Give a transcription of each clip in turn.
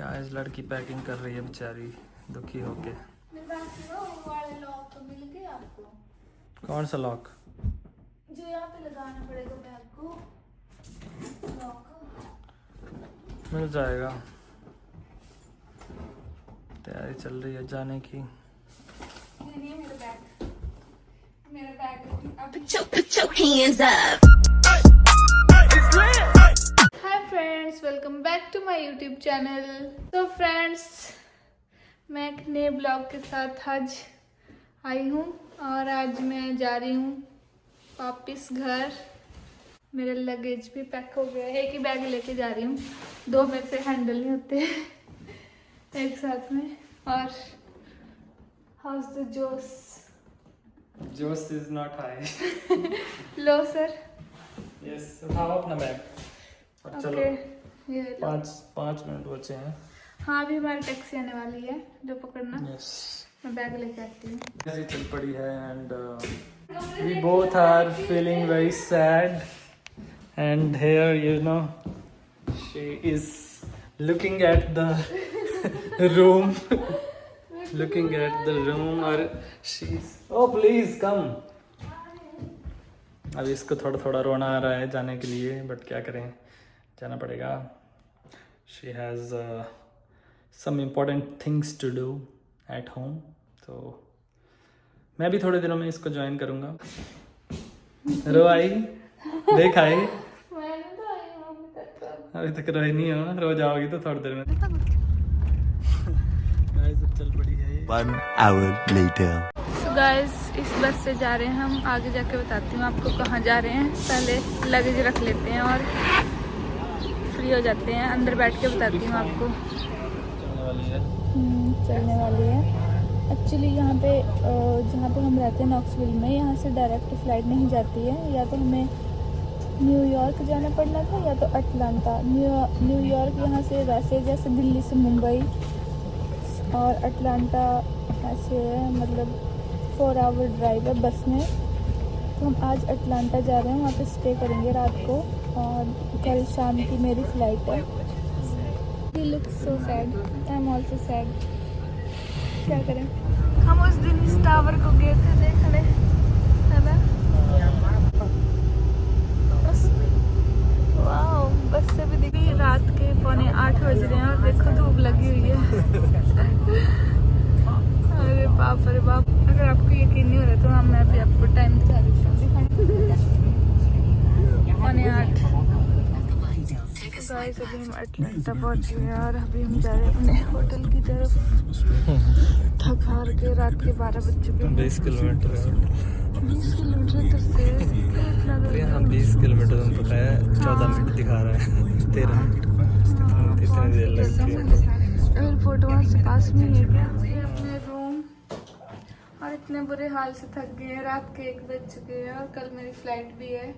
क्या इस लड़की पैकिंग कर रही है बेचारी दुखी होके। मिल गया आपको? कौन सा लॉक? जो यहाँ पे लगाना पड़ेगा बैग को। लॉक मिल जाएगा। तैयारी चल रही है जाने की। ये नहीं है मेरा बैग। मेरा bag Put your hands up. Hi friends, welcome back to my YouTube channel. तो फ्रेंड्स, मैं एक नए ब्लॉग के साथ आज आई हूँ और आज मैं जा रही हूँ वापस घर। मेरा लगेज भी पैक हो गया है। एक ही बैग लेके जा रही हूँ, दो मेरे से हैंडल नहीं होते एक साथ में। और हाउस द जोश? जोश is not high. Low sir. Yes, उठाओ अपना बैग और चलो। ओके, ये लो। 5 मिनट बचे हैं। हाँ, अभी हमारी टैक्सी आने वाली है जो पकड़ना। यस, मैं बैग लेके आती हूँ। ऐसी चल पड़ी है and we both are feeling very sad and here you know she is looking at the room looking at the room और she's oh please come। अभी इसको थोड़ा थोड़ा रोना आ रहा है जाने के लिए, बट क्या करें, जाना पड़ेगा। she has some important things to do at home, तो मैं भी थोड़े दिनों में इसको ज्वाइन करूंगा। रो आई, देख आई, मैंने तो आई हूँ अभी तक रोई नहीं हो, रो जाओगी तो थोड़ी देर में। गाइस अब चल पड़ी है। 1 hour later. So guys, इस बस से जा रहे हैं हम। आगे जाके बताती हूँ आपको कहाँ जा रहे हैं। पहले लगेज रख लेते हैं और फ्री हो जाते हैं। अंदर बैठ के बताती हूँ आपको। चलने वाली है। चलने वाली है। एक्चुअली यहाँ पे जहाँ पे हम रहते हैं नॉक्सविल में, यहाँ से डायरेक्ट फ्लाइट नहीं जाती है। या तो हमें न्यूयॉर्क जाना पड़ना था या तो अटलांटा। न्यूयॉर्क यहाँ से वैसे जैसे दिल्ली से मुंबई, और अटलांटा ऐसे मतलब 4 आवर ड्राइव है बस में। तो हम आज अटलांटा जा रहे हैं, वहाँ पे स्टे करेंगे रात को और कल शाम की मेरी फ़्लाइट है। He looks so sad. I'm also sad. क्या करें? हम उस दिन इस टावर को गए थे देखने, है ना? वाओ, बस से भी दिखी। रात के 7:45 बज रहे हैं और देखो धूप लगी हुई है। अरे बाप रे बाप, अगर आपको यकीन नहीं हो रहा तो हम मैं भी आपको टाइम दिखा देती हूँ। 7:45। गाइस, अभी हम अटलांटा पहुंच गए हैं और अभी हम जा रहे हैं अपने होटल की तरफ। थक हार के रात के 12 बज चुके हैं। 20 किलोमीटर है। 20 किलोमीटर इधर से अरे हाँ, 20 किलोमीटर हम बताया, 14 मिनट दिखा रहा है। 13 मिनट इतनी देर लगती है। एयरपोर्ट वहाँ से पास में ही है क्या? ये अपने रूम। और इतने बुरे हाल से थक गए हैं। रात के 1 बज चुके हैं और कल मेरी फ्लाइट भी है।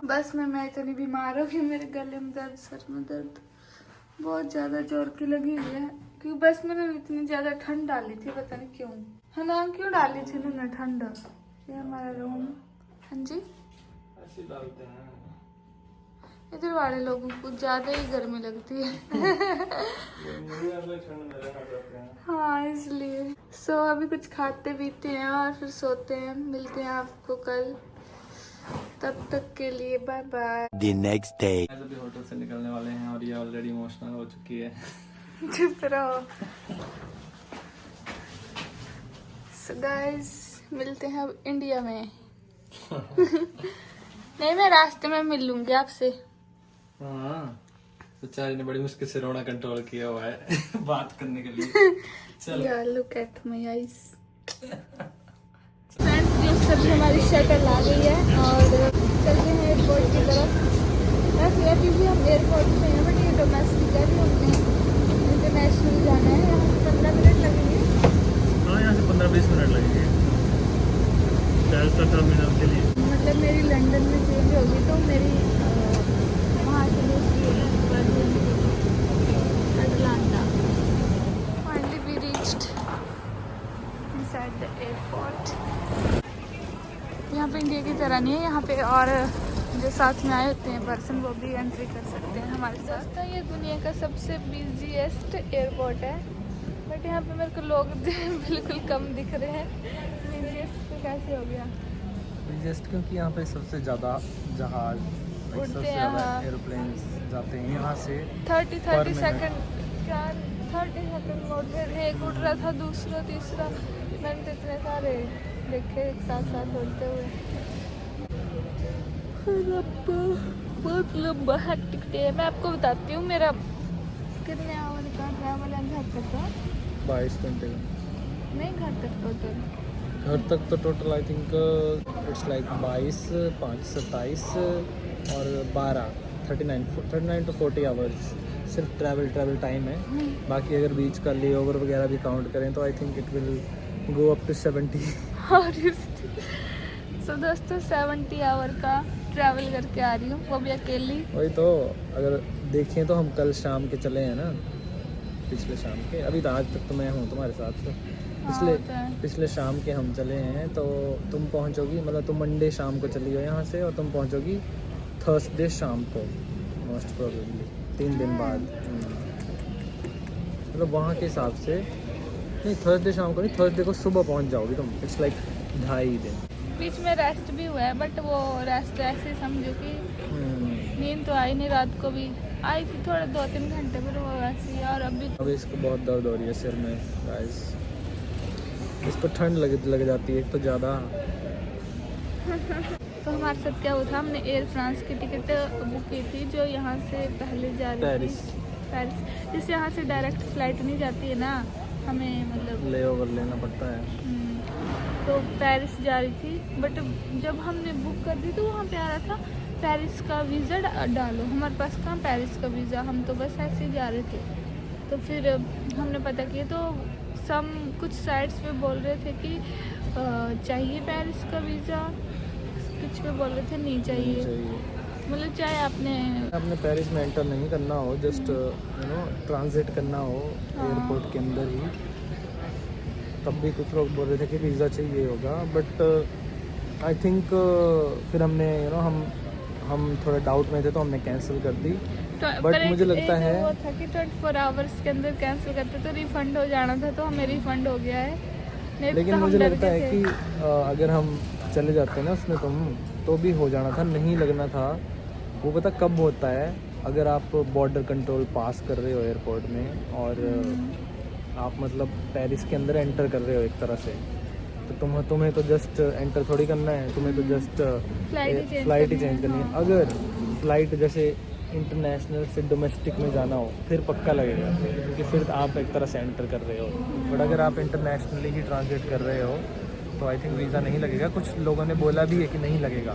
बस में मैं इतनी बीमार हूँ कि मेरे गले में दर्द, सर में दर्द बहुत ज़्यादा जोर की लगी हुई है। क्योंकि बस में ना इतनी ज़्यादा ठंड डाली थी, पता नहीं क्यों, है ना? क्यों डाली थी ना ठंड? ये हमारा रूम। हाँ जी, ऐसे डालते हैं। इधर वाले लोगों को ज़्यादा ही गर्मी लगती है। हाँ, इसलिए। सो अभी कुछ खाते पीते हैं और फिर सोते हैं। मिलते हैं आपको कल, तब तक के लिए bye bye. The next day. अभी होटल से निकलने वाले हैं और ये ऑलरेडी इमोशनल हो चुकी है। चुप रहो। So guys, मिलते हैं अब इंडिया में। नहीं, मैं रास्ते में मिल लूंगी आपसे। हाँ, बेचारी ने बड़ी मुश्किल से रोना कंट्रोल किया हुआ है बात करने के लिए। चलो। Yeah, look at my eyes. Friends, जो सभी हमारी शटल आ गई है और चलते हैं एयरपोर्ट की तरफ। वैसे अभी भी हम एयरपोर्ट में हैं, बट ये डोमेस्टिक है, भी हमने इंटरनेशनल जाना है। यहाँ से 15 मिनट लगेंगे। हाँ, यहाँ से 15-20 मिनट लगेंगे टर्मिनल के लिए। मतलब मेरी लंदन में चेंज होगी तो मेरी वहाँ से दूसरी Atlanta. Finally we reached inside the airport. यहाँ पे इंडिया की तरह नहीं है, यहाँ पे और जो साथ में आए होते हैं पर्सन वो भी एंट्री कर सकते हैं हमारे साथ। तो ये दुनिया का सबसे बिजीएस्ट एयरपोर्ट है, बट यहाँ पे मेरे को लोग बिल्कुल कम दिख रहे हैं। बिजीएस्ट तो कैसे हो गया? जस्ट क्योंकि यहाँ पे सबसे ज़्यादा जहाज, उड़ते सबसे हैं, ज़्यादा हाँ। एरोप्लेन्स जाते हैं यहाँ से। 30 per minute। सेकंड क्या 30 सेकंड मोड में एक उड़ रहा था, दूसरा तीसरा, मैंने तो इतने सारे देखे एक साथ साथ उड़ते हुए। बहुत लंबा हेक्टिक डे है। मैं आपको बताती हूँ मेरा कितने आवर का ट्रैवल है घर तक का। 22 घंटे का। नहीं घर तक टोटल, घर तक तो total I think it's like 22, 5, 27 और 12, 39 to 40 आवर्स सिर्फ ट्रैवल टाइम है। बाकी अगर बीच का ले ओवर वगैरह भी काउंट करें तो I think it will go up to 70। So दोस्तों 70 आवर का ट्रैवल करके आ रही हूँ, वो भी अकेली। वही तो, अगर देखें तो हम कल शाम के चले हैं ना, पिछले शाम के, अभी तो आज तक तो मैं हूँ तुम्हारे साथ। तो पिछले शाम के हम चले हैं, तो तुम पहुँचोगी, मतलब तुम मंडे शाम को चली हो यहाँ से और तुम पहुँचोगी थर्सडे शाम को मोस्ट प्रोबेबली, 3 दिन बाद। मतलब वहाँ के हिसाब से नहीं, थर्सडे शाम को नहीं, थर्सडे को सुबह पहुँच जाओगी तुम। इट्स लाइक 2.5 दिन। बीच में रेस्ट भी हुआ है, बट वो रेस्ट ऐसे समझो कि नींद तो आई नहीं, रात को भी आई थी थोड़ा 2-3 घंटे, पर वो वैसे ही। और अभी इसको बहुत दर्द हो रही है सिर में गाइस, इसको ठंड लग जाती है एक तो ज़्यादा। तो हमारे साथ क्या हुआ था, हमने एयर फ्रांस की टिकट बुक की थी जो यहाँ से पहले जा रही थी पेरिस। जिससे यहाँ से डायरेक्ट फ्लाइट नहीं जाती है ना, हमें मतलब ले ओवर लेना पड़ता है। तो पेरिस जा रही थी, बट जब हमने बुक कर दी तो वहाँ पे आ रहा था पेरिस का वीज़ा डालो। हमारे पास कहाँ पेरिस का वीज़ा, हम तो बस ऐसे ही जा रहे थे। तो फिर हमने पता किया तो कुछ साइट्स पे बोल रहे थे कि चाहिए पेरिस का वीज़ा, कुछ पे बोल रहे थे नहीं चाहिए। मतलब चाहे आपने पेरिस में एंटर नहीं करना हो, जस्ट ट्रांजिट करना हो एयरपोर्ट के अंदर ही, तब भी कुछ लोग बोल रहे थे कि वीज़ा चाहिए होगा। बट आई थिंक फिर हमने हम थोड़ा डाउट में थे तो हमने कैंसिल कर दी। बट मुझे लगता है वो था कि 24 आवर्स के अंदर कैंसिल करते तो रिफ़ंड हो जाना था, तो हमें रिफ़ंड हो गया है। लेकिन तो मुझे लगता है कि अगर हम चले जाते ना उसमें तो भी हो जाना था, नहीं लगना था। वो पता कब होता है, अगर आप बॉर्डर कंट्रोल पास कर रहे हो एयरपोर्ट में और आप मतलब पेरिस के अंदर एंटर कर रहे हो एक तरह से, तो तुम्हें तो जस्ट एंटर थोड़ी करना है, तुम्हें तो जस्ट फ्लाइट ही चेंज करनी है। अगर फ्लाइट जैसे इंटरनेशनल से डोमेस्टिक में जाना हो फिर पक्का लगेगा, क्योंकि फिर आप एक तरह से एंटर कर रहे हो। बट अगर आप इंटरनेशनली ही ट्रांजिट कर रहे हो तो आई थिंक वीज़ा नहीं लगेगा। कुछ लोगों ने बोला भी है कि नहीं लगेगा,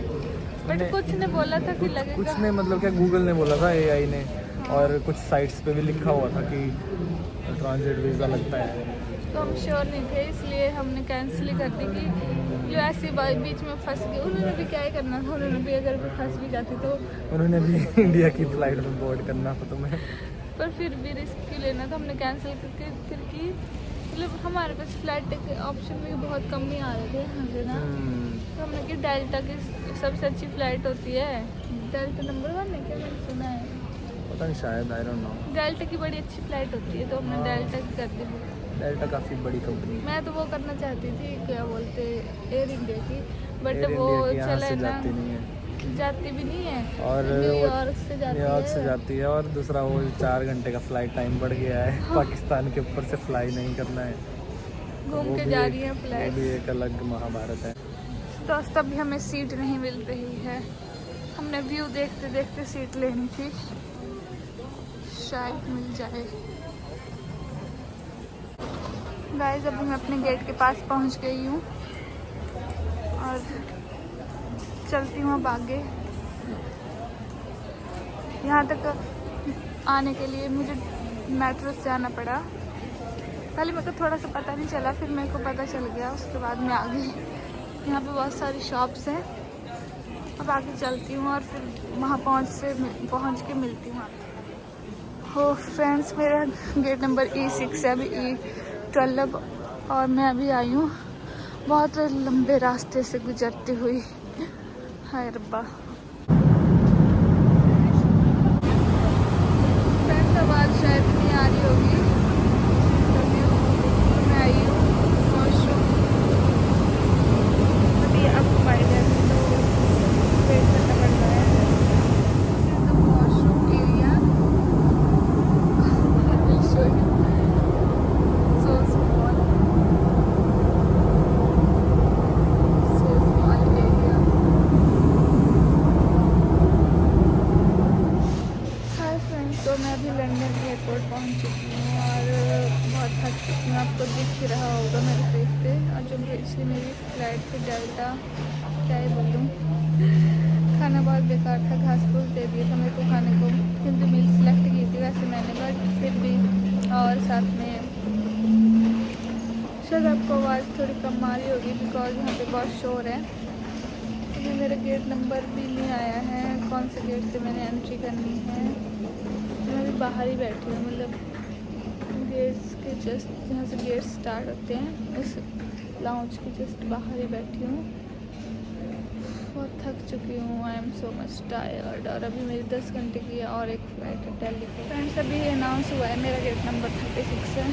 बट कुछ ने बोला था कि लगेगा। कुछ ने मतलब क्या गूगल ने बोला था, AI ने, और कुछ साइट्स पे भी लिखा हुआ था कि ट्रांजिट वीज़ा लगता है। तो हम श्योर नहीं थे, इसलिए हमने कैंसिल ही कर दी कि जो ऐसी बीच में फंस गई। उन्होंने भी क्या ही करना था, उन्होंने भी अगर फंस भी जाती तो उन्होंने भी इंडिया की फ़्लाइट में बोर्ड करना था तुम्हें, पर फिर भी रिस्क क्यों लेना था। हमने कैंसिल करके फिर की, मतलब हमारे पास फ्लाइट टिकट ऑप्शन भी बहुत कम ही आ रहे थे यहाँ से ना। तो हमने कि डेल्टा की सबसे अच्छी फ़्लाइट होती है, डेल्टा नंबर 1 है क्या, मैंने सुना है, पता नहीं, शायद, आई डोंट नो। डेल्टा की बड़ी अच्छी फ़्लाइट होती है, तो हमने डेल्टा की कर दी। डेल्टा काफ़ी बड़ी कंपनी है। मैं तो वो करना चाहती थी, क्या बोलते, एयर इंडिया की, बट वो चला है ना, जाती भी नहीं है, और न्यूयॉर्क से जाती है और दूसरा वो 4 घंटे का फ्लाइट टाइम बढ़ गया है। हाँ। पाकिस्तान के ऊपर से फ्लाई नहीं करना है, घूम के जा रही है फ्लाइट। वो भी एक अलग महाभारत है। दोस्त अभी हमें सीट नहीं मिल रही है, हमने व्यू देखते देखते सीट लेनी थी, शायद मिल जाए। गाइस अभी मैं अपने गेट के पास पहुंच गई हूँ और चलती हूँ अब आगे। यहाँ तक आने के लिए मुझे मेट्रो से आना पड़ा। पहले मेरे को थोड़ा सा पता नहीं चला, फिर मेरे को पता चल गया, उसके बाद मैं आ गई। यहाँ पे बहुत सारी शॉप्स हैं, अब आगे चलती हूँ और फिर वहाँ पहुँच के मिलती हूँ। हो फ्रेंड्स, मेरा गेट नंबर E6 है, अभी E12 और मैं अभी आई हूँ बहुत लंबे रास्ते से गुजरती हुई। हाय रब्बा। लंदन एयरपोर्ट पहुंच चुकी हूँ और बहुत थक चुकी हूँ। आपको दिख ही रहा होगा मेरे फेस पे। और जो पिछली मेरी फ्लाइट थी डेल्टा, क्या ही बोलूँ, खाना बहुत बेकार था। घास फूस दे दिया था मेरे को खाने को। हिंदी मील सेलेक्ट की थी वैसे मैंने, बट फिर भी। और साथ में शायद आपको आवाज़ थोड़ी कम आ रही होगी बिकॉज यहाँ पे बहुत शोर है। अभी मेरा गेट नंबर भी नहीं आया है, कौन से गेट से मैंने एंट्री करनी है। मैं अभी बाहर ही बैठी हूँ, मतलब गेट्स के जस्ट जहाँ से गेट स्टार्ट होते हैं उस लाउंज के जस्ट बाहर ही बैठी हूँ। बहुत थक चुकी हूँ, I am so much tired. और अभी मेरी 10 घंटे की और एक फ्लाइट है दिल्ली की। फ्रेंड्स अभी अनाउंस हुआ है मेरा गेट नंबर 36 है,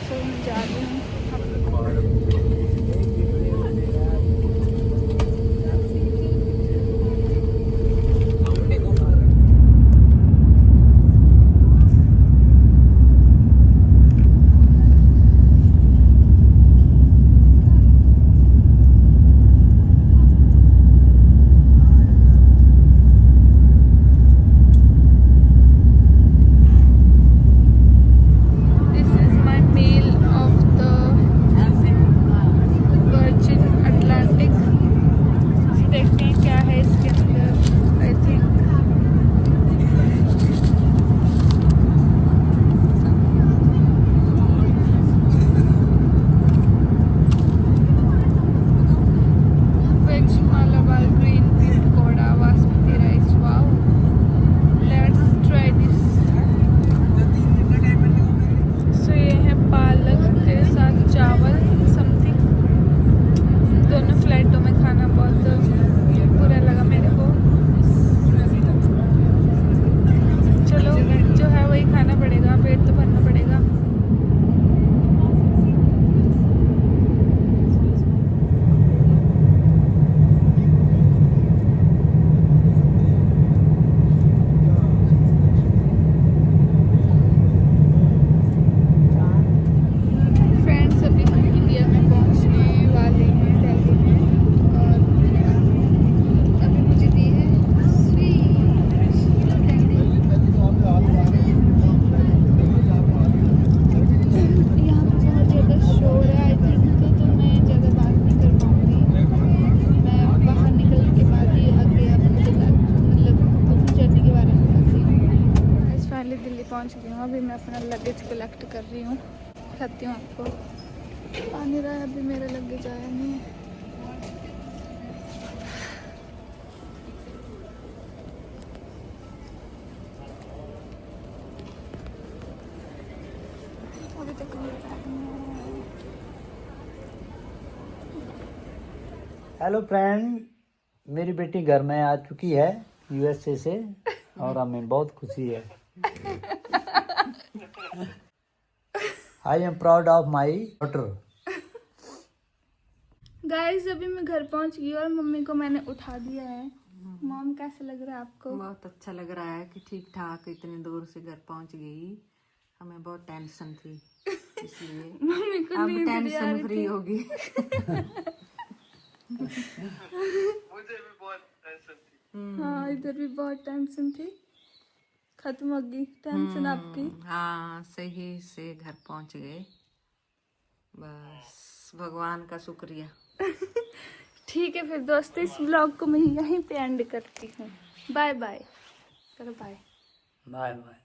तो मैं जा रही हूँ। पहुंच गई हूँ। अभी मैं अपना लगेज कलेक्ट कर रही हूँ, दिखाती हूँ आपको। आ नहीं रहा है अभी मेरा लगेज, आया नहीं है। अभी तक नहीं आया। हेलो फ्रेंड, मेरी बेटी घर में आ चुकी है यूएसए से और हमें बहुत खुशी है। I am proud of my daughter. Guys अभी मैं घर पहुंच गई और मम्मी को मैंने उठा दिया है। मॉम कैसा लग रहा है आपको? बहुत अच्छा लग रहा है कि ठीक ठाक इतनी दूर से घर पहुंच गई। हमें बहुत टेंशन थी, इसलिए मम्मी को अब नींद नहीं आ टेंशन रही फ्री थी। होगी। मुझे भी बहुत टेंशन थी। हाँ इधर भी बहुत टेंशन थी, खत्म हो गई टेंशन आपकी। हाँ सही से घर पहुंच गए, बस भगवान का शुक्रिया। ठीक है फिर दोस्तों, इस ब्लॉग को मैं यहीं पे एंड करती हूँ। बाय बाय करो, बाय बाय बाय।